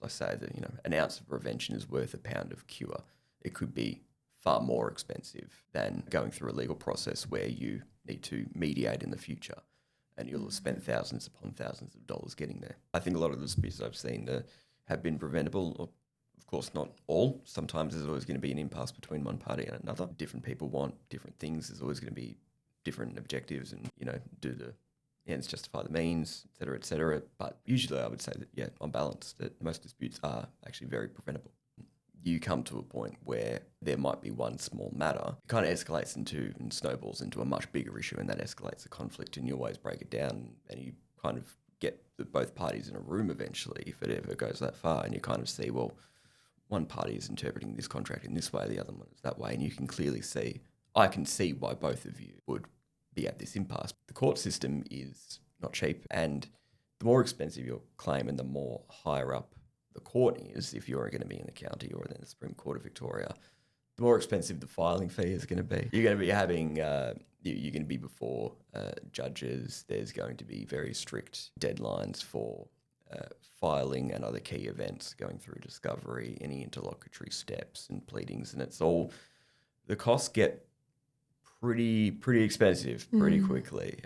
I say that, an ounce of prevention is worth a pound of cure. It could be far more expensive than going through a legal process where you need to mediate in the future and you'll have spent thousands upon thousands of dollars getting there. I think a lot of the disputes I've seen have been preventable, or of course not all. Sometimes there's always going to be an impasse between one party and another. Different people want different things. There's always going to be different objectives and, do the ends justify the means, et cetera, et cetera. But usually I would say that, yeah, on balance, that most disputes are actually very preventable. You come to a point where there might be one small matter, it kind of escalates and snowballs into a much bigger issue, and that escalates the conflict, and you always break it down and you kind of get both parties in a room eventually, if it ever goes that far, and you kind of see, well, one party is interpreting this contract in this way, the other one is that way, and you can clearly see, I can see why both of you would be at this impasse. The court system is not cheap, and the more expensive your claim and the more higher up the court is, if you're going to be in the county or in the Supreme Court of Victoria, the more expensive the filing fee is going to be. You're going to be having, you're going to be before judges. There's going to be very strict deadlines for filing and other key events, going through discovery, any interlocutory steps and pleadings, and the costs get pretty expensive pretty quickly.